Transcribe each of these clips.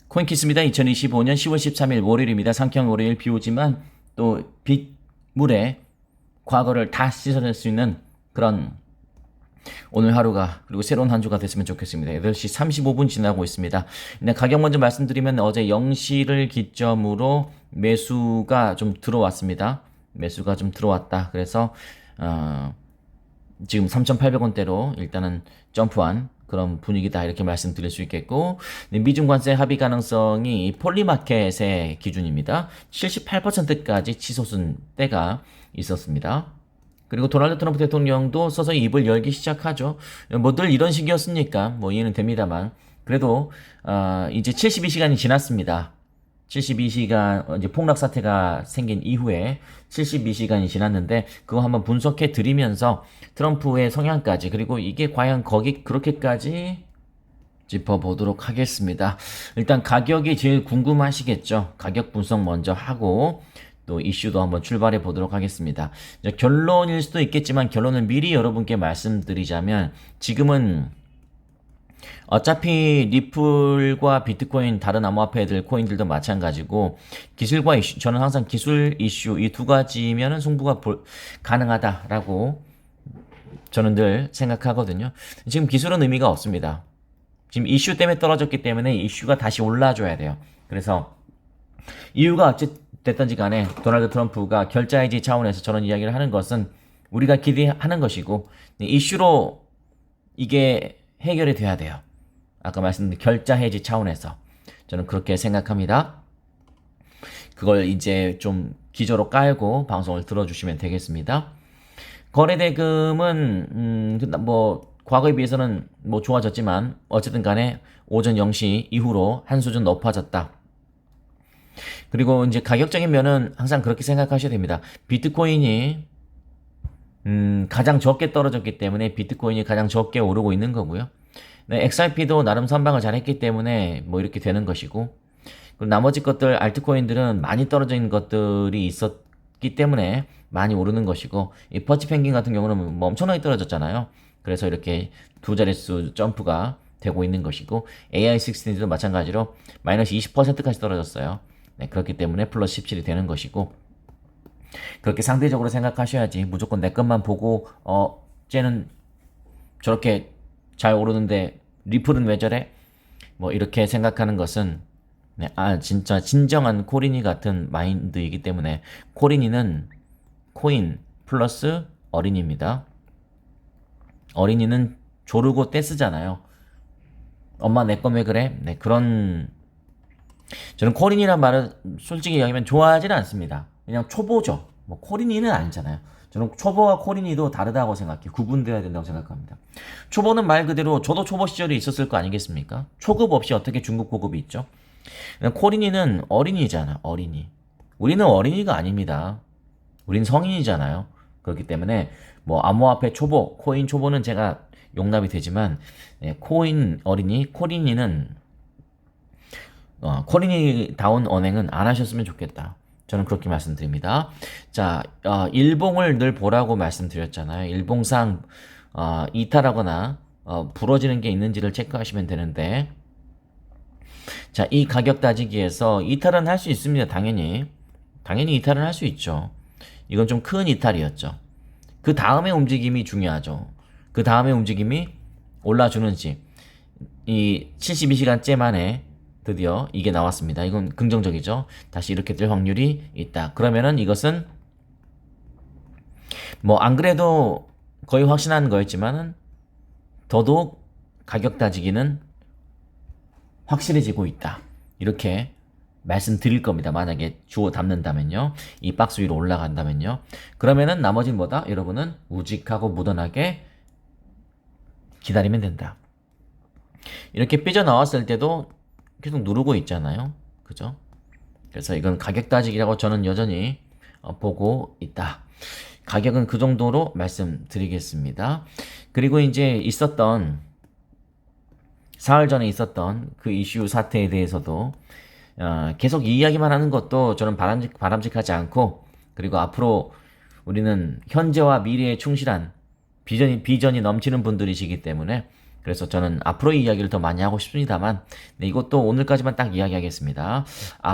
코인키스입니다. 2025년 10월 13일 월요일입니다. 상쾌한 월요일 비 오지만 또 빗물에 과거를 다 씻어낼 수 있는 그런 오늘 하루가 그리고 새로운 한 주가 됐으면 좋겠습니다. 8시 35분 지나고 있습니다. 네, 가격 먼저 말씀드리면 어제 0시를 기점으로 매수가 좀 들어왔습니다. 매수가 좀 들어왔다. 그래서 지금 3,800원대로 일단은 점프한 그런 분위기다 이렇게 말씀드릴 수 있겠고, 미중 관세 합의 가능성이 폴리마켓의 기준입니다. 78%까지 치솟은 때가 있었습니다. 그리고 도널드 트럼프 대통령도 서서히 입을 열기 시작하죠. 뭐 늘 이런 식이었으니까 뭐 이해는 됩니다만, 그래도 이제 72시간이 지났습니다. 72시간 이제 폭락 사태가 생긴 이후에 72시간이 지났는데 그거 한번 분석해 드리면서 트럼프의 성향까지, 그리고 이게 과연 거기 그렇게까지 짚어보도록 하겠습니다. 일단 가격이 제일 궁금하시겠죠. 가격 분석 먼저 하고 또 이슈도 한번 출발해 보도록 하겠습니다. 결론일 수도 있겠지만 결론은 미리 여러분께 말씀드리자면, 지금은 어차피 리플과 비트코인, 다른 암호화폐들, 코인들도 마찬가지고 기술과 이슈, 저는 항상 기술 이슈 이 두 가지면은 승부가 가능하다라고 저는 늘 생각하거든요. 지금 기술은 의미가 없습니다. 지금 이슈 때문에 떨어졌기 때문에 이슈가 다시 올라줘야 돼요. 그래서 이유가 어찌 됐든지 간에 도널드 트럼프가 결자해지 차원에서 저런 이야기를 하는 것은 우리가 기대하는 것이고, 이슈로 이게 해결이 돼야 돼요. 아까 말씀드린 결자 해지 차원에서 저는 그렇게 생각합니다. 그걸 이제 좀 기저로 깔고 방송을 들어주시면 되겠습니다. 거래대금은 뭐 과거에 비해서는 뭐 좋아졌지만 어쨌든 간에 오전 0시 이후로 한 수준 높아졌다. 그리고 이제 가격적인 면은 항상 그렇게 생각하셔야 됩니다. 비트코인이 가장 적게 떨어졌기 때문에 비트코인이 가장 적게 오르고 있는 거고요. 네, XRP도 나름 선방을 잘했기 때문에 뭐 이렇게 되는 것이고, 그리고 나머지 것들 알트코인들은 많이 떨어져 있는 것들이 있었기 때문에 많이 오르는 것이고, 이 퍼치 펭귄 같은 경우는 뭐 엄청나게 떨어졌잖아요. 그래서 이렇게 두 자릿수 점프가 되고 있는 것이고, AI16도 마찬가지로 마이너스 20%까지 떨어졌어요. 네, 그렇기 때문에 플러스 17이 되는 것이고, 그렇게 상대적으로 생각하셔야지 무조건 내 것만 보고 쟤는 저렇게 잘 오르는데 리플은 왜 저래? 뭐 이렇게 생각하는 것은 진짜 진정한 코린이 같은 마인드이기 때문에, 코린이는 코인 플러스 어린이입니다. 어린이는 조르고 떼쓰잖아요. 엄마 내 거 왜 그래? 네, 그런, 저는 코린이란 말을 솔직히 이야기하면 좋아하지는 않습니다. 그냥 초보죠. 뭐 코린이는 아니잖아요. 저는 초보와 코린이도 다르다고 생각해요. 구분되어야 된다고 생각합니다. 초보는 말 그대로 저도 초보 시절이 있었을 거 아니겠습니까? 초급 없이 어떻게 중급 고급이 있죠? 코린이는 어린이잖아. 어린이. 우리는 어린이가 아닙니다. 우린 성인이잖아요. 그렇기 때문에 뭐 암호화폐 초보, 코인 초보는 제가 용납이 되지만, 코인 어린이, 코린이는 코린이다운 언행은 안 하셨으면 좋겠다. 저는 그렇게 말씀드립니다. 자, 일봉을 늘 보라고 말씀드렸잖아요. 일봉상 이탈하거나 부러지는 게 있는지를 체크하시면 되는데, 자, 이 가격 따지기에서 이탈은 할 수 있습니다. 당연히 이탈은 할 수 있죠. 이건 좀 큰 이탈이었죠. 그 다음에 움직임이 중요하죠. 그 다음에 움직임이 올라주는지. 이 72시간째 만에 드디어 이게 나왔습니다. 이건 긍정적이죠. 다시 이렇게 될 확률이 있다. 그러면은 이것은 뭐 안 그래도 거의 확신한 거였지만은 더더욱 가격 따지기는 확실해지고 있다. 이렇게 말씀드릴 겁니다. 만약에 주워 담는다면요. 이 박스 위로 올라간다면요. 그러면은 나머지는 뭐다? 여러분은 우직하고 무던하게 기다리면 된다. 이렇게 삐져나왔을 때도 계속 누르고 있잖아요. 그죠? 그래서 이건 가격 따지기라고 저는 여전히 보고 있다. 가격은 그 정도로 말씀드리겠습니다. 그리고 이제 사흘 전에 있었던 그 이슈 사태에 대해서도 계속 이야기만 하는 것도 저는 바람직하지 않고, 그리고 앞으로 우리는 현재와 미래에 충실한 비전이 넘치는 분들이시기 때문에 그래서 저는 앞으로 이야기를 더 많이 하고 싶습니다만, 네, 이것도 오늘까지만 딱 이야기하겠습니다.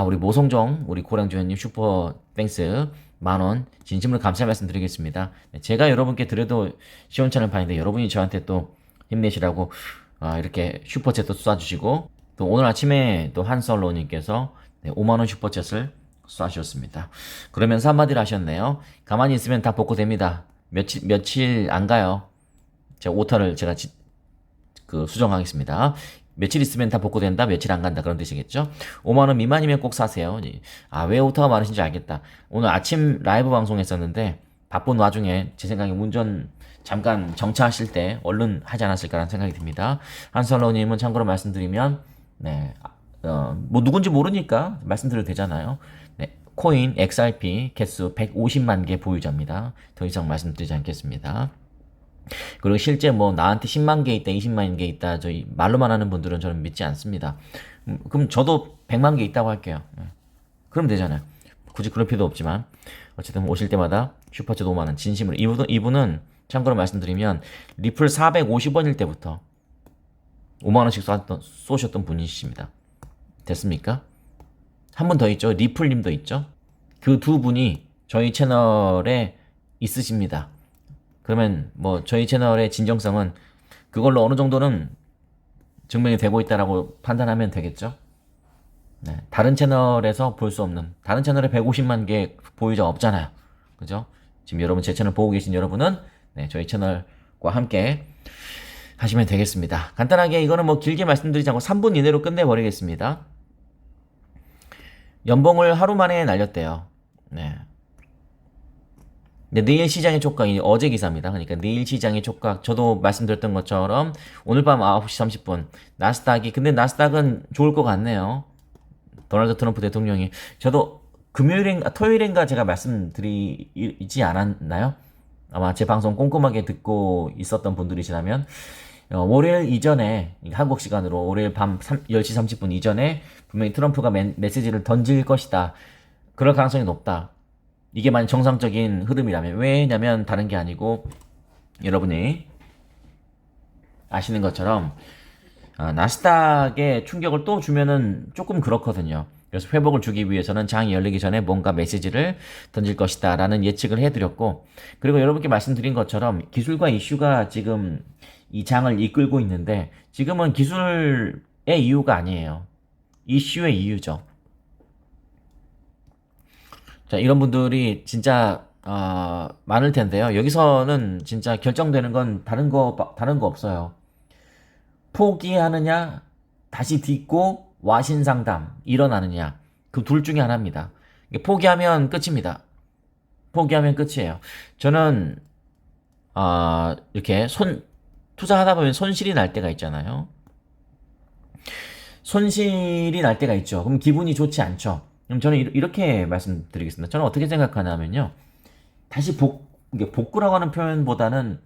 우리 모성정, 우리 고량주연님 슈퍼 땡스 10,000원 진심으로 감사 말씀드리겠습니다. 네, 제가 여러분께 드려도 시원찮은 판인데 여러분이 저한테 또 힘내시라고 이렇게 슈퍼챗도 쏴주시고, 또 오늘 아침에 또 한설로님께서 5만원 슈퍼챗을 쏴주셨습니다. 그러면서 한마디를 하셨네요. 가만히 있으면 다 복구됩니다. 며칠 안 가요. 제가 오타를 제가 수정하겠습니다. 며칠 있으면 다 복구된다, 며칠 안 간다, 그런 뜻이겠죠? 5만원 미만이면 꼭 사세요. 왜 오타가 많으신지 알겠다. 오늘 아침 라이브 방송했었는데, 바쁜 와중에 제 생각에 운전 잠깐 정차하실 때 얼른 하지 않았을까라는 생각이 듭니다. 한설로님은 참고로 말씀드리면, 네, 뭐 누군지 모르니까 말씀드려도 되잖아요. 네, 코인 XRP 개수 150만 개 보유자입니다. 더 이상 말씀드리지 않겠습니다. 그리고 실제 뭐 나한테 10만 개 있다, 20만 개 있다, 저희 말로만 하는 분들은 저는 믿지 않습니다. 그럼 저도 100만 개 있다고 할게요. 그럼 되잖아요. 굳이 그럴 필요도 없지만 어쨌든 오실 때마다 슈퍼챗 5만원 진심으로. 이분은 참고로 말씀드리면 리플 450원일 때부터 5만원씩 쏘셨던 분이십니다. 됐습니까? 한 분 더 있죠. 리플님도 있죠. 그 두 분이 저희 채널에 있으십니다. 그러면 뭐 저희 채널의 진정성은 그걸로 어느 정도는 증명이 되고 있다라고 판단하면 되겠죠. 네, 다른 채널에서 볼 수 없는, 다른 채널에 150만 개 보유자 없잖아요. 그죠? 지금 여러분 제 채널 보고 계신 여러분은 네, 저희 채널과 함께 하시면 되겠습니다. 간단하게 이거는 뭐 길게 말씀드리지 않고 3분 이내로 끝내버리겠습니다. 연봉을 하루 만에 날렸대요. 네. 내일 시장의 촉각, 어제 기사입니다. 그러니까 내일 시장의 촉각, 저도 말씀드렸던 것처럼 오늘 밤 9시 30분 나스닥이, 근데 나스닥은 좋을 것 같네요. 도널드 트럼프 대통령이, 저도 토요일인가 제가 말씀드리지 않았나요? 아마 제 방송 꼼꼼하게 듣고 있었던 분들이시라면 월요일 이전에, 한국 시간으로 월요일 밤 10시 30분 이전에 분명히 트럼프가 메시지를 던질 것이다, 그럴 가능성이 높다. 이게 만약 정상적인 흐름이라면. 왜냐면 다른 게 아니고 여러분이 아시는 것처럼 나스닥에 충격을 또 주면은 조금 그렇거든요. 그래서 회복을 주기 위해서는 장이 열리기 전에 뭔가 메시지를 던질 것이다 라는 예측을 해드렸고, 그리고 여러분께 말씀드린 것처럼 기술과 이슈가 지금 이 장을 이끌고 있는데, 지금은 기술의 이유가 아니에요. 이슈의 이유죠. 자, 이런 분들이 진짜 많을 텐데요. 여기서는 진짜 결정되는 건 다른 거 없어요. 포기하느냐, 다시 딛고 와신상담 일어나느냐, 그 둘 중에 하나입니다. 포기하면 끝입니다. 포기하면 끝이에요. 저는 이렇게 투자하다 보면 손실이 날 때가 있잖아요. 손실이 날 때가 있죠. 그럼 기분이 좋지 않죠. 그럼 저는 이렇게 말씀드리겠습니다. 저는 어떻게 생각하냐면요, 다시 복구라고 하는 표현보다는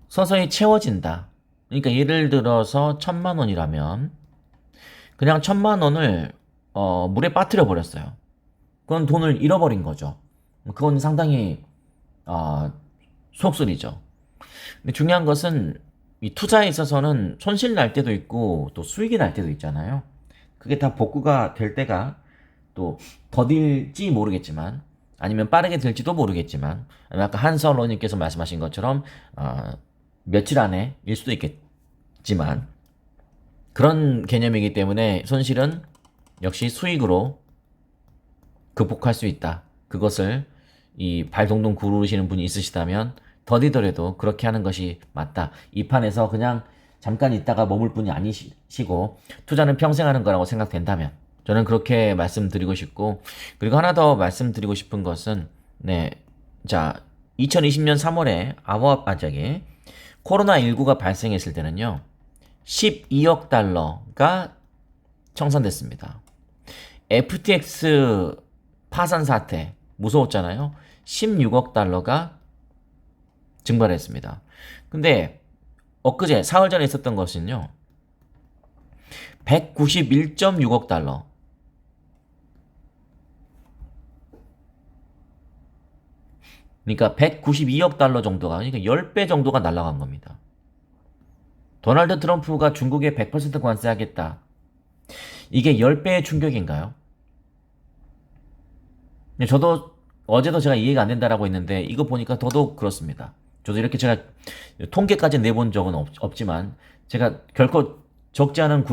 서서히 채워진다. 그러니까 예를 들어서 1,000만 원이라면 그냥 1,000만 원을 물에 빠뜨려 버렸어요. 그건 돈을 잃어버린 거죠. 그건 상당히 속쓰리죠. 근데 중요한 것은 이 투자에 있어서는 손실 날 때도 있고 또 수익이 날 때도 있잖아요. 그게 다 복구가 될 때가 또 더딜지 모르겠지만, 아니면 빠르게 될지도 모르겠지만, 아니면 아까 한설로님께서 말씀하신 것처럼 며칠 안에 일 수도 있겠지만, 그런 개념이기 때문에 손실은 역시 수익으로 극복할 수 있다. 그것을 이 발 동동 구르시는 분이 있으시다면 더디더라도 그렇게 하는 것이 맞다. 이 판에서 그냥 잠깐 있다가 머물 분이 아니시고 투자는 평생 하는 거라고 생각된다면 저는 그렇게 말씀드리고 싶고, 그리고 하나 더 말씀드리고 싶은 것은, 네, 자, 2020년 3월에 저기 코로나19가 발생했을 때는요 12억 달러가 청산됐습니다. FTX 파산 사태 무서웠잖아요. 16억 달러가 증발했습니다. 근데 엊그제 사흘 전에 있었던 것은요 191.6억 달러. 그러니까 192억 달러 정도가, 그러니까 10배 정도가 날아간 겁니다. 도널드 트럼프가 중국에 100% 관세하겠다. 이게 10배의 충격인가요? 저도 어제도 제가 이해가 안 된다라고 했는데 이거 보니까 더더욱 그렇습니다. 저도 이렇게 제가 통계까지 내본 적은 없지만 제가 결코 적지 않은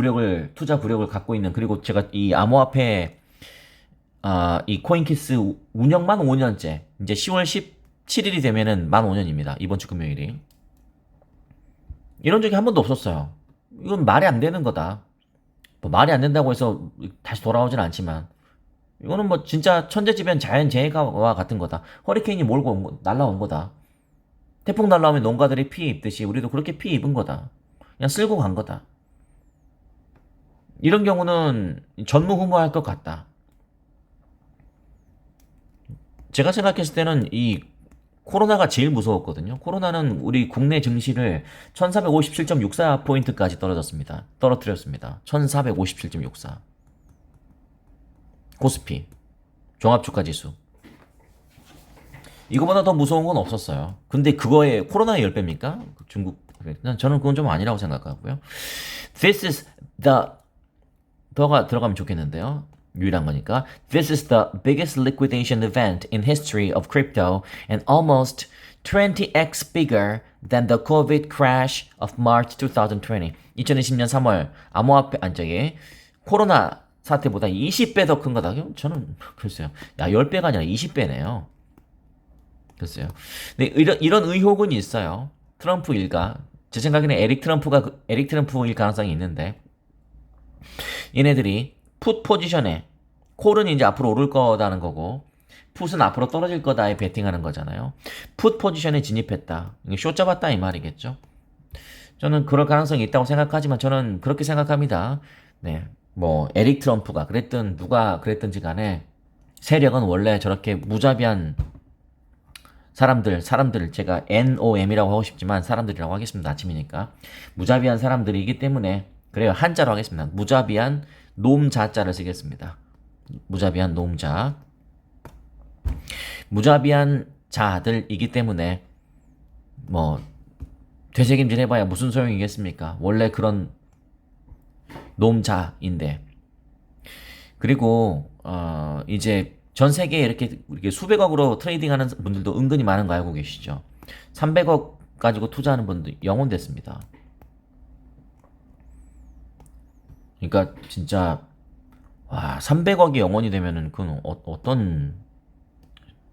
투자 구력을 갖고 있는, 그리고 제가 이 암호화폐 이 코인키스 운영만 5년째, 이제 10월 17일이 되면은 만 5년입니다. 이번 주 금요일이. 이런 적이 한 번도 없었어요. 이건 말이 안 되는 거다. 뭐 말이 안 된다고 해서 다시 돌아오진 않지만 이거는 뭐 진짜 천재지변 자연재해와 같은 거다. 허리케인이 몰고 날라온 거다. 태풍 날라오면 농가들이 피해 입듯이 우리도 그렇게 피해 입은 거다. 그냥 쓸고 간 거다. 이런 경우는 전무후무할 것 같다. 제가 생각했을 때는 이 코로나가 제일 무서웠거든요. 코로나는 우리 국내 증시를 1457.64포인트까지 떨어뜨렸습니다. 1457.64. 코스피 종합주가지수. 이거보다 더 무서운 건 없었어요. 근데 그거에 코로나의 10배입니까? 중국. 저는 그건 좀 아니라고 생각하고요. This is the 더가 들어가면 좋겠는데요. 유일한 거니까. This is the biggest liquidation event in history of crypto and almost 20x bigger than the COVID crash of March 2020. 2020년 3월 암호화폐 코로나 사태보다 20배 더 큰 거다. 저는 글쎄요. 10배가 아니라 20배네요. 글쎄요. 근데 이런 의혹은 있어요. 트럼프 일가. 제 생각에는 에릭 트럼프일 가능성이 있는데, 얘네들이 풋 포지션에, 콜은 이제 앞으로 오를 거다는 거고 풋은 앞으로 떨어질 거다에 베팅하는 거잖아요. 풋 포지션에 진입했다. 쇼 잡았다 이 말이겠죠. 저는 그럴 가능성이 있다고 생각하지만 저는 그렇게 생각합니다. 네, 뭐 에릭 트럼프가 그랬든 누가 그랬든지 간에 세력은 원래 저렇게 무자비한 사람들 제가 NOM이라고 하고 싶지만 사람들이라고 하겠습니다. 아침이니까. 무자비한 사람들이기 때문에 그래요. 한자로 하겠습니다. 무자비한 놈자자를 쓰겠습니다. 무자비한 놈자. 무자비한 자들이기 때문에 뭐 되새김질 해봐야 무슨 소용이겠습니까? 원래 그런 놈자인데. 그리고 이제 전 세계에 이렇게 수백억으로 트레이딩하는 분들도 은근히 많은 거 알고 계시죠? 300억 가지고 투자하는 분들 영혼 됐습니다. 그러니까 진짜 와 300억이 영원이 되면은 그건 어떤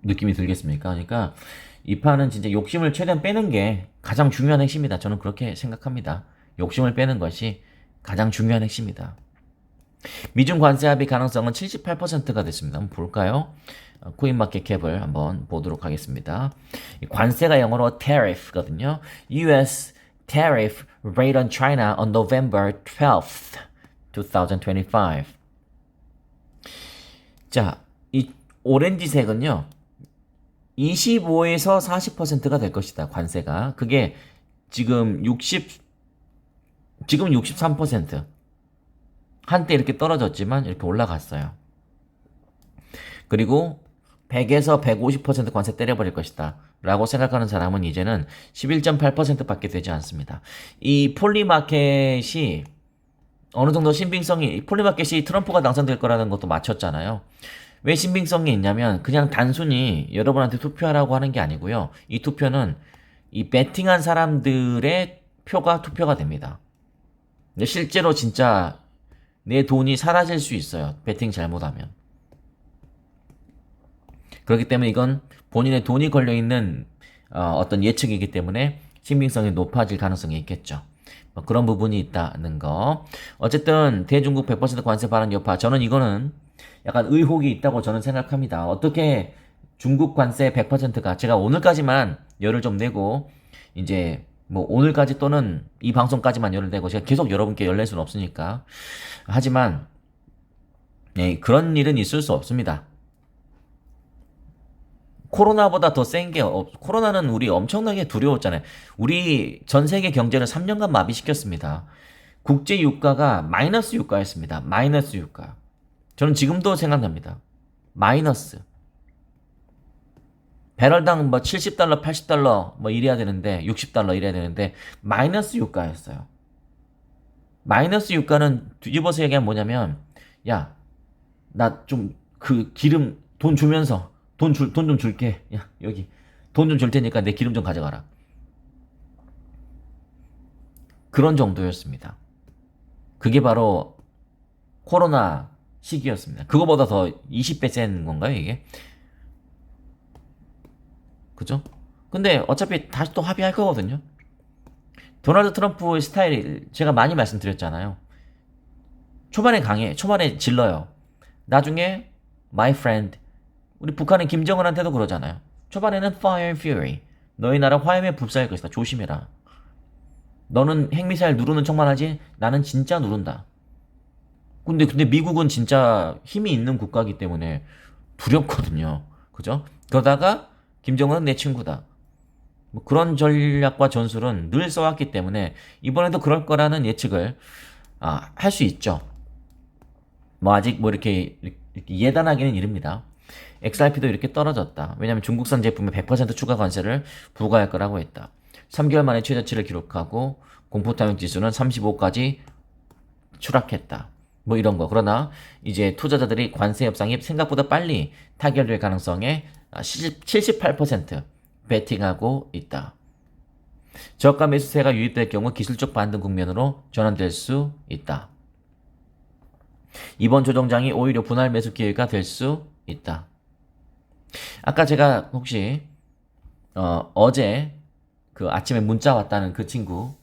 느낌이 들겠습니까? 그러니까 이 판은 진짜 욕심을 최대한 빼는 게 가장 중요한 핵심이다. 저는 그렇게 생각합니다. 욕심을 빼는 것이 가장 중요한 핵심이다. 미중 관세 합의 가능성은 78%가 됐습니다. 한번 볼까요? 코인마켓캡을 한번 보도록 하겠습니다. 관세가 영어로 tariff거든요. US tariff rate on China on November 12th, 2025. 자, 이 오렌지색은요. 25에서 40%가 될 것이다. 관세가. 그게 지금 63%. 한때 이렇게 떨어졌지만 이렇게 올라갔어요. 그리고 100에서 150% 관세 때려버릴 것이다 라고 생각하는 사람은 이제는 11.8% 밖에 되지 않습니다. 이 폴리마켓이 어느 정도 폴리마켓이 트럼프가 당선될 거라는 것도 맞췄잖아요. 왜 신빙성이 있냐면 그냥 단순히 여러분한테 투표하라고 하는 게 아니고요. 이 투표는 이 베팅한 사람들의 투표가 됩니다. 근데 실제로 진짜 내 돈이 사라질 수 있어요. 베팅 잘못하면. 그렇기 때문에 이건 본인의 돈이 걸려있는 어떤 예측이기 때문에 신빙성이 높아질 가능성이 있겠죠. 뭐 그런 부분이 있다는 거. 어쨌든 대중국 100% 관세 발언 여파. 저는 이거는 약간 의혹이 있다고 저는 생각합니다. 어떻게 중국 관세 100%가 제가 오늘까지만 열을 좀 내고 이제 뭐 오늘까지 또는 이 방송까지만 열을 내고 제가 계속 여러분께 열낼 수는 없으니까. 하지만 네, 그런 일은 있을 수 없습니다. 코로나보다 더 센 게 코로나는 우리 엄청나게 두려웠잖아요. 우리 전 세계 경제를 3년간 마비시켰습니다. 국제 유가가 마이너스 유가였습니다. 마이너스 유가. 저는 지금도 생각납니다. 마이너스. 배럴당 뭐 70달러, 80달러 뭐 이래야 되는데 60달러 이래야 되는데 마이너스 유가였어요. 마이너스 유가는 뒤집어서 얘기하면 뭐냐면, 야, 나 좀 그 기름 돈 주면서 돈 좀 줄게. 야, 여기 돈 좀 줄 테니까 내 기름 좀 가져가라. 그런 정도였습니다. 그게 바로 코로나 시기였습니다. 그거보다 더 20배 센 건가요, 이게? 그죠? 근데 어차피 다시 또 합의할 거거든요. 도널드 트럼프의 스타일이 제가 많이 말씀드렸잖아요. 초반에 강해, 초반에 질러요. 나중에 my friend, 우리 북한은 김정은한테도 그러잖아요. 초반에는 fire and fury, 너희 나라 화염에 휩싸일 것이다. 조심해라. 너는 핵미사일 누르는 척만 하지 나는 진짜 누른다. 근데 미국은 진짜 힘이 있는 국가이기 때문에 두렵거든요. 그죠? 그러다가 김정은은 내 친구다. 뭐 그런 전략과 전술은 늘 써왔기 때문에 이번에도 그럴 거라는 예측을 할 수 있죠. 뭐 아직 뭐 이렇게 예단하기는 이릅니다. XRP도 이렇게 떨어졌다. 왜냐하면 중국산 제품에 100% 추가 관세를 부과할 거라고 했다. 3개월 만에 최저치를 기록하고 공포타격 지수는 35까지 추락했다. 뭐 이런 거. 그러나 이제 투자자들이 관세 협상이 생각보다 빨리 타결될 가능성에 78% 베팅하고 있다. 저가 매수세가 유입될 경우 기술적 반등 국면으로 전환될 수 있다. 이번 조정장이 오히려 분할 매수 기회가 될 수 있다. 아까 제가 혹시 어제 그 아침에 문자 왔다는 그 친구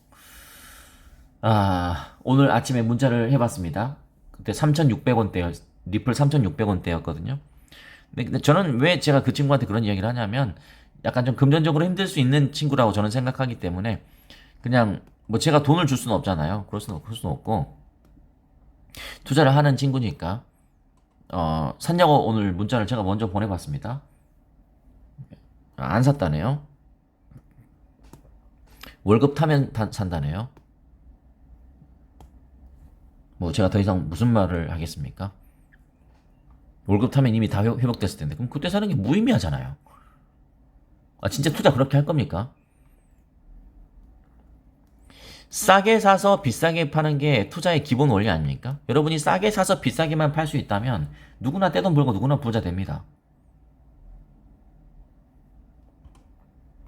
오늘 아침에 문자를 해봤습니다. 그때 3,600원대였 리플 3,600원대였거든요. 근데 저는 왜 제가 그 친구한테 그런 이야기를 하냐면 약간 좀 금전적으로 힘들 수 있는 친구라고 저는 생각하기 때문에 그냥 뭐 제가 돈을 줄 수는 없잖아요. 그럴 수는 없고 투자를 하는 친구니까 샀냐고 오늘 문자를 제가 먼저 보내봤습니다. 안 샀다네요. 월급 타면 산다네요. 뭐 제가 더 이상 무슨 말을 하겠습니까? 월급 타면 이미 다 회복됐을 텐데 그럼 그때 사는 게 무의미하잖아요. 진짜 투자 그렇게 할 겁니까? 싸게 사서 비싸게 파는 게 투자의 기본 원리 아닙니까? 여러분이 싸게 사서 비싸게만 팔 수 있다면 누구나 떼돈 벌고 누구나 부자 됩니다.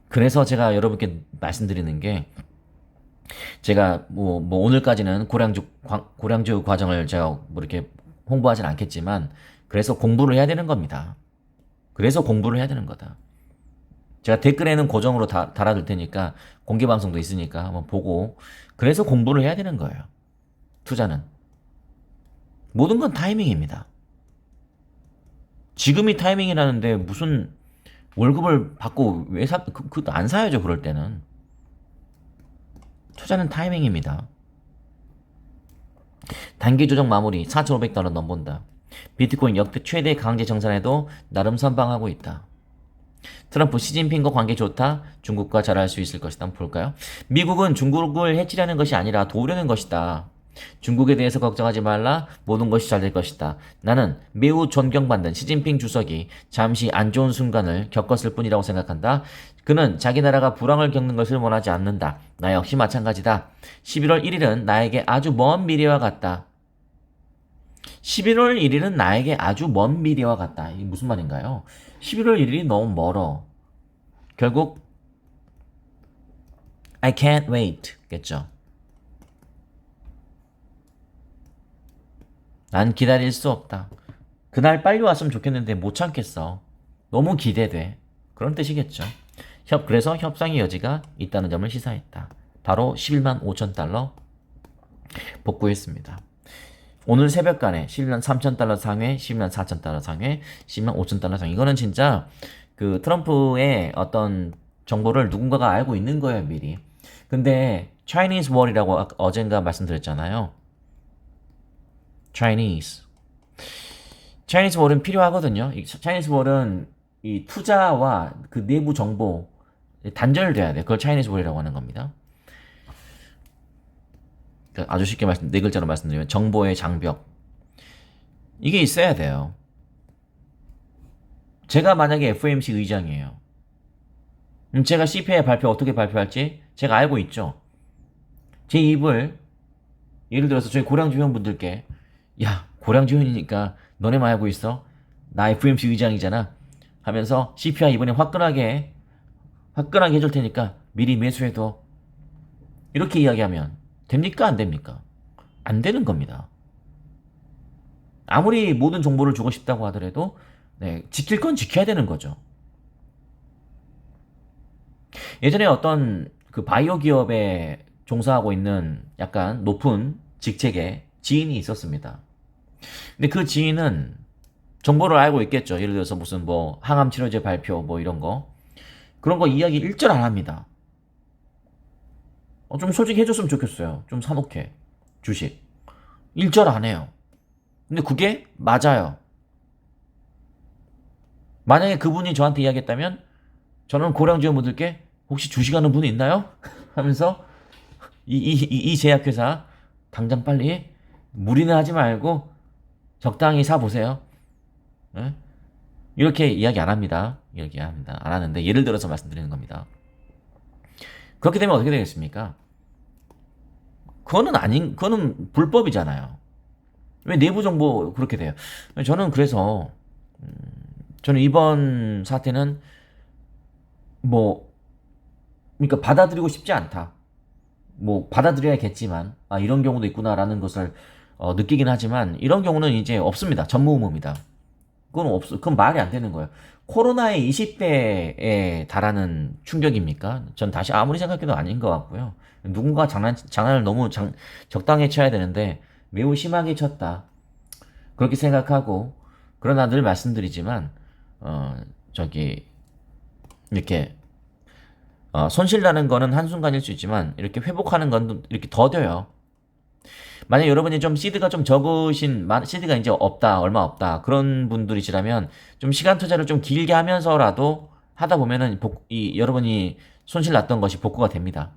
그래서 제가 여러분께 말씀드리는 게 제가 뭐 오늘까지는 고량주 과정을 제가 뭐 이렇게 홍보하진 않겠지만 그래서 공부를 해야 되는 겁니다. 그래서 공부를 해야 되는 거다. 제가 댓글에는 고정으로 달아둘 테니까 공개 방송도 있으니까 한번 보고 그래서 공부를 해야 되는 거예요. 투자는 모든 건 타이밍입니다. 지금이 타이밍이라는데 무슨 월급을 받고 왜 그것도 안 사야죠. 그럴 때는 투자는 타이밍입니다. 단기 조정 마무리 4,500달러 넘본다. 비트코인 역대 최대 강제 정산에도 나름 선방하고 있다. 트럼프 시진핑과 관계 좋다. 중국과 잘할 수 있을 것이다. 한번 볼까요? 미국은 중국을 해치려는 것이 아니라 도우려는 것이다. 중국에 대해서 걱정하지 말라. 모든 것이 잘 될 것이다. 나는 매우 존경받는 시진핑 주석이 잠시 안 좋은 순간을 겪었을 뿐이라고 생각한다. 그는 자기 나라가 불황을 겪는 것을 원하지 않는다. 나 역시 마찬가지다. 11월 1일은 나에게 아주 먼 미래와 같다. 11월 1일은 나에게 아주 먼 미래와 같다. 이게 무슨 말인가요? 11월 1일이 너무 멀어. 결국 I can't wait 겠죠. 난 기다릴 수 없다. 그날 빨리 왔으면 좋겠는데 못 참겠어. 너무 기대돼. 그런 뜻이겠죠. 그래서 협상의 여지가 있다는 점을 시사했다. 바로 11만 5천 달러 복구했습니다. 오늘 새벽간에 11만 3천 달러 상회, 11만 4천 달러 상회, 11만 5천 달러 상회. 이거는 진짜 그 트럼프의 어떤 정보를 누군가가 알고 있는 거예요, 미리. 근데 Chinese Wall이라고 어젠가 말씀드렸잖아요. Chinese Wall은 필요하거든요. 이 Chinese Wall은 이 투자와 그 내부 정보 단절돼야 돼. 그걸 Chinese Wall이라고 하는 겁니다. 아주 쉽게 네 글자로 말씀드리면 정보의 장벽. 이게 있어야 돼요. 제가 만약에 FOMC 의장이에요. 제가 CPI 발표 어떻게 발표할지 제가 알고 있죠. 제 입을 예를 들어서 저희 고량주 회원분들께 야 고량주 회원이니까 너네만 알고 있어 나 FMC 의장이잖아 하면서 CPI 이번에 화끈하게 해줄 테니까 미리 매수해둬 이렇게 이야기하면 됩니까 안 됩니까? 안 되는 겁니다. 아무리 모든 정보를 주고 싶다고 하더라도 네, 지킬 건 지켜야 되는 거죠. 예전에 어떤 그 바이오 기업에 종사하고 있는 약간 높은 직책의 지인이 있었습니다. 근데 그 지인은 정보를 알고 있겠죠. 예를 들어서 무슨 뭐 항암 치료제 발표 뭐 이런 거 그런 거 이야기 일절 안 합니다. 좀 솔직히 해줬으면 좋겠어요. 좀 사놓게 주식 일절 안 해요. 근데 그게 맞아요. 만약에 그분이 저한테 이야기했다면 저는 고량주회원분들께 혹시 주식하는 분이 있나요? 하면서 이 제약회사 당장 빨리 무리는 하지 말고 적당히 사보세요. 네? 이렇게 이야기 안 합니다. 이야기 합니다. 안 하는데 예를 들어서 말씀드리는 겁니다. 그렇게 되면 어떻게 되겠습니까? 그거는 불법이잖아요. 왜 내부 정보 그렇게 돼요? 저는 그래서 저는 이번 사태는 뭐 그러니까 받아들이고 싶지 않다. 뭐 받아들여야겠지만 아 이런 경우도 있구나라는 것을 느끼긴 하지만 이런 경우는 이제 없습니다. 전무후무입니다. 그건 말이 안 되는 거예요. 코로나의 20배에 달하는 충격입니까? 전 다시 아무리 생각해도 아닌 것 같고요. 누군가 장난을 너무 적당히 쳐야 되는데 매우 심하게 쳤다. 그렇게 생각하고 그러나 늘 말씀드리지만 저기 이렇게 손실 나는 거는 한순간일 수 있지만 이렇게 회복하는 건 이렇게 더뎌요. 만약 여러분이 좀 시드가 좀 적으신 시드가 이제 없다 얼마 없다 그런 분들이시라면 좀 시간 투자를 좀 길게 하면서라도 하다 보면은 여러분이 손실 났던 것이 복구가 됩니다.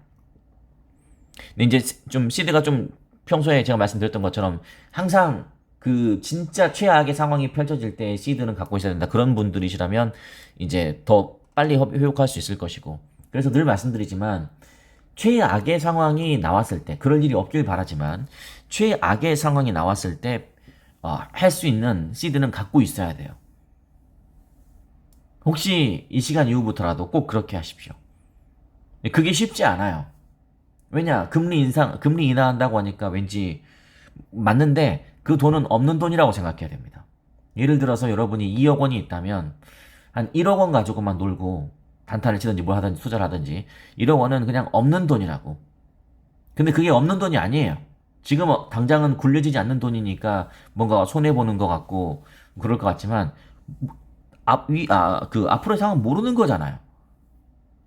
근데 이제 좀 시드가 좀 평소에 제가 말씀드렸던 것처럼 항상 그 진짜 최악의 상황이 펼쳐질 때 시드는 갖고 있어야 된다 그런 분들이시라면 이제 더 빨리 회복할 수 있을 것이고 그래서 늘 말씀드리지만 최악의 상황이 나왔을 때 그럴 일이 없길 바라지만 최악의 상황이 나왔을 때 할 수 있는 시드는 갖고 있어야 돼요. 혹시 이 시간 이후부터라도 꼭 그렇게 하십시오. 그게 쉽지 않아요. 왜냐 금리 인하한다고 하니까 왠지 맞는데 그 돈은 없는 돈이라고 생각해야 됩니다. 예를 들어서 여러분이 2억 원이 있다면 한 1억 원 가지고만 놀고 단타를 치든지 뭘 하든지 투자를 하든지 1억 원은 그냥 없는 돈이라고. 근데 그게 없는 돈이 아니에요. 지금 당장은 굴려지지 않는 돈이니까 뭔가 손해보는 것 같고 그럴 것 같지만 앞으로의 상황은 모르는 거잖아요.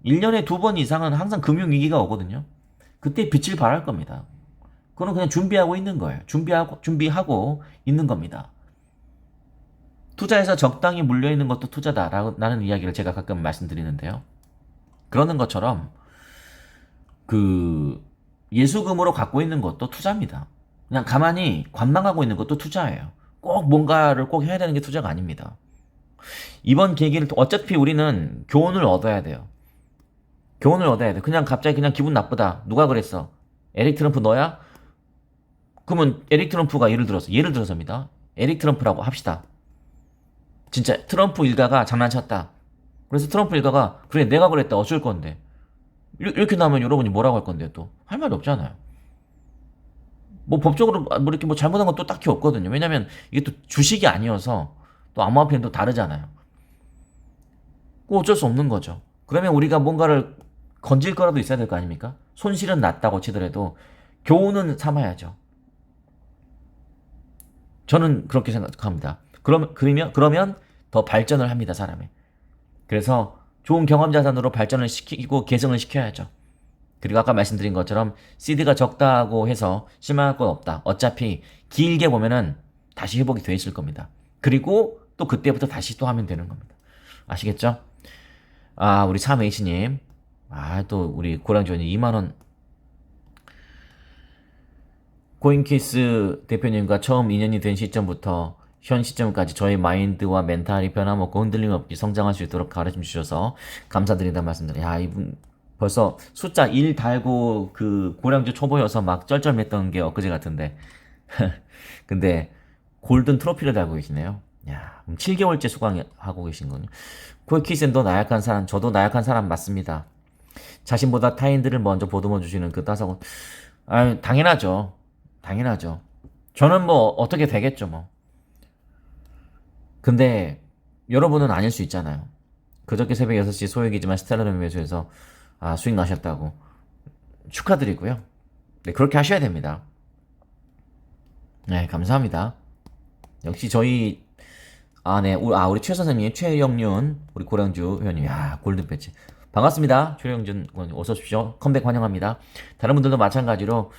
1년에 2번 이상은 항상 금융위기가 오거든요. 그때 빛을 발할 겁니다. 그거는 그냥 준비하고 있는 거예요. 준비하고 있는 겁니다. 투자에서 적당히 물려있는 것도 투자다라는 이야기를 제가 가끔 말씀드리는데요. 그러는 것처럼 그 예수금으로 갖고 있는 것도 투자입니다. 그냥 가만히 관망하고 있는 것도 투자예요. 꼭 뭔가를 꼭 해야 되는 게 투자가 아닙니다. 이번 계기를 어차피 우리는 교훈을 얻어야 돼요. 교훈을 얻어야 돼. 그냥 갑자기 그냥 기분 나쁘다. 누가 그랬어? 에릭 트럼프 너야? 그러면 에릭 트럼프가 예를 들어서입니다. 에릭 트럼프라고 합시다. 진짜 트럼프 일가가 장난쳤다. 그래서 트럼프 일가가 그래 내가 그랬다 어쩔 건데 이렇게 나오면 여러분이 뭐라고 할 건데요? 또 할 말이 없잖아요. 뭐 법적으로 뭐 이렇게 뭐 잘못한 건 또 딱히 없거든요. 왜냐면 이게 또 주식이 아니어서 또 암호화폐는 또 다르잖아요. 뭐 어쩔 수 없는 거죠. 그러면 우리가 뭔가를 건질 거라도 있어야 될 거 아닙니까? 손실은 났다고 치더라도 교훈은 삼아야죠. 저는 그렇게 생각합니다. 그러면 더 발전을 합니다, 사람이. 그래서 좋은 경험 자산으로 발전을 시키고 개성을 시켜야죠. 그리고 아까 말씀드린 것처럼 시드가 적다고 해서 실망할 건 없다. 어차피 길게 보면은 다시 회복이 돼 있을 겁니다. 그리고 또 그때부터 다시 또 하면 되는 겁니다. 아시겠죠? 우리 3H님. 또 우리 고량주원님 2만원. 코인키스 대표님과 처음 인연이 된 시점부터 현 시점까지 저의 마인드와 멘탈이 변함없고 흔들림 없이 성장할 수 있도록 가르쳐 주셔서 감사드린다는 말씀드려요. 이분 벌써 숫자 1 달고 그 고량주 초보여서 막 쩔쩔맸던 게 엊그제 같은데. 근데 골든 트로피를 달고 계시네요. 야, 7개월째 수강하고 계신 거요. 콜키센 너 나약한 사람, 저도 나약한 사람 맞습니다. 자신보다 타인들을 먼저 보듬어 주시는 그 따사고, 아, 당연하죠. 당연하죠. 저는 뭐 어떻게 되겠죠, 뭐. 근데 여러분은 아닐 수 있잖아요. 그저께 새벽 6시 소액이지만 스텔라룸 매수해서 수익 나셨다고. 축하드리고요. 네, 그렇게 하셔야 됩니다. 네, 감사합니다. 역시 저희 네, 우리 최 선생님, 최영륜, 우리 고량주 회원님, 야, 골든 배치. 반갑습니다. 최영준 어서 오십시오. 컴백 환영합니다. 다른 분들도 마찬가지로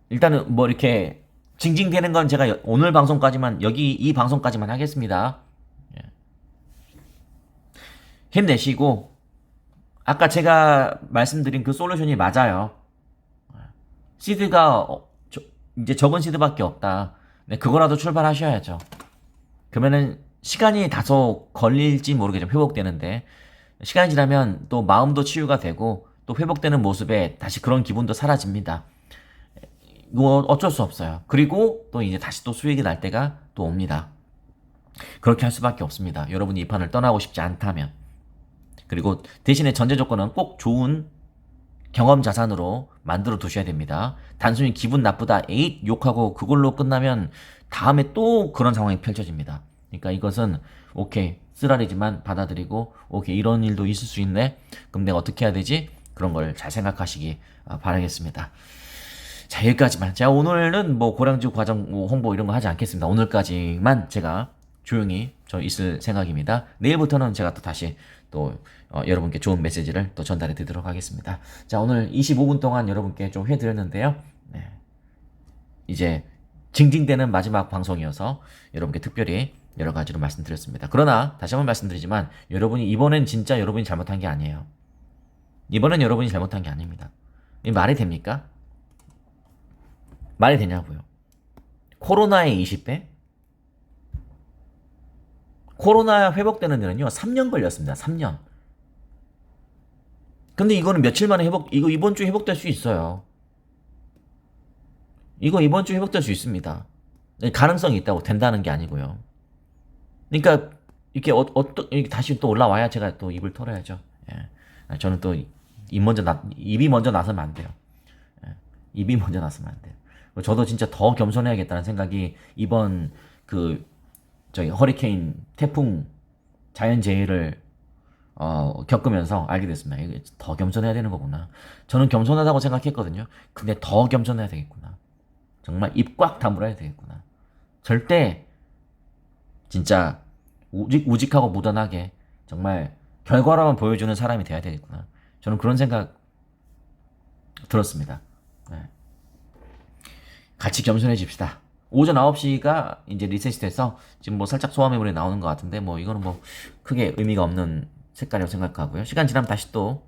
일단은 뭐 이렇게 징징대는 건 제가 오늘 방송까지만 여기 이 방송까지만 하겠습니다. 예. 힘내시고 아까 제가 말씀드린 그 솔루션이 맞아요. 시드가 이제 적은 시드밖에 없다. 네, 그거라도 출발하셔야죠. 그러면은 시간이 다소 걸릴지 모르겠지만 회복되는데 시간이 지나면 또 마음도 치유가 되고 또 회복되는 모습에 다시 그런 기분도 사라집니다. 이거 어쩔 수 없어요. 그리고 또 이제 다시 또 수익이 날 때가 또 옵니다. 그렇게 할 수밖에 없습니다. 여러분이 이 판을 떠나고 싶지 않다면. 그리고 대신에 전제 조건은 꼭 좋은 경험 자산으로 만들어 두셔야 됩니다. 단순히 기분 나쁘다, 에잇 욕하고 그걸로 끝나면 다음에 또 그런 상황이 펼쳐집니다. 그러니까 이것은 오케이 쓰라리지만 받아들이고 오케이 이런 일도 있을 수 있네. 그럼 내가 어떻게 해야 되지? 그런 걸 잘 생각하시기 바라겠습니다. 자, 여기까지만. 제가 오늘은 뭐 고량주 과정 홍보 이런 거 하지 않겠습니다. 오늘까지만 제가 조용히 있을 생각입니다. 내일부터는 제가 또 다시 또 여러분께 좋은 메시지를 또 전달해 드리도록 하겠습니다. 자, 오늘 25분 동안 여러분께 좀 해드렸는데요. 네. 이제 징징대는 마지막 방송이어서 여러분께 특별히 여러 가지로 말씀드렸습니다. 그러나 다시 한번 말씀드리지만 여러분이 이번엔 진짜 여러분이 잘못한 게 아니에요. 이번엔 여러분이 잘못한 게 아닙니다. 이 말이 됩니까? 말이 되냐고요. 코로나의 20배? 코로나 회복되는 데는요 3년 걸렸습니다. 3년. 근데 이거는 며칠 만에 이거 이번 주에 회복될 수 있어요. 이거 이번 주에 회복될 수 있습니다. 가능성이 있다고 된다는 게 아니고요. 그러니까 이렇게 이렇게 다시 또 올라와야 제가 또 입을 털어야죠. 예. 저는 또 입이 먼저 나서면 안 돼요. 예. 입이 먼저 나서면 안 돼요. 저도 진짜 더 겸손해야겠다는 생각이 이번 허리케인, 태풍, 자연재해를 겪으면서 알게 됐습니다. 이게 더 겸손해야 되는 거구나. 저는 겸손하다고 생각했거든요. 근데 더 겸손해야 되겠구나. 정말 입 꽉 다물어야 되겠구나. 절대 진짜 우직하고 무던하게 정말 결과로만 보여주는 사람이 돼야 되겠구나. 저는 그런 생각 들었습니다. 네. 같이 겸손해집시다. 오전 9시가 이제 리셋이 돼서 지금 뭐 살짝 소화 메모리 나오는 것 같은데 뭐 이거는 뭐 크게 의미가 없는 색깔이라고 생각하고요. 시간 지나면 다시 또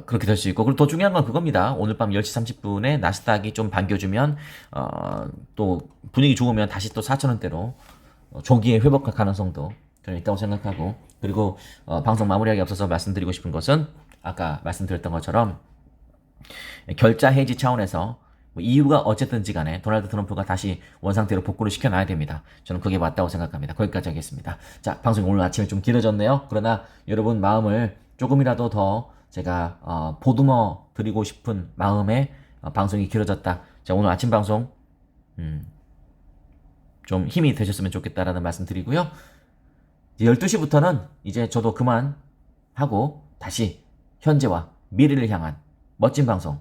그렇게 될 수 있고, 그리고 더 중요한 건 그겁니다. 오늘 밤 10시 30분에 나스닥이 좀 반겨주면 또 분위기 좋으면 다시 또 4,000원대로 조기에 회복할 가능성도 저는 있다고 생각하고, 그리고 방송 마무리하기 앞서서 말씀드리고 싶은 것은 아까 말씀드렸던 것처럼 결자 해지 차원에서 이유가 어쨌든지 간에 도널드 트럼프가 다시 원상태로 복구를 시켜놔야 됩니다. 저는 그게 맞다고 생각합니다. 거기까지 하겠습니다. 자, 방송이 오늘 아침에 좀 길어졌네요. 그러나 여러분 마음을 조금이라도 더 제가 보듬어 드리고 싶은 마음에 방송이 길어졌다. 자, 오늘 아침 방송 좀 힘이 되셨으면 좋겠다라는 말씀 드리고요. 이제 12시부터는 이제 저도 그만하고 다시 현재와 미래를 향한 멋진 방송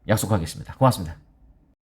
약속하겠습니다. 고맙습니다.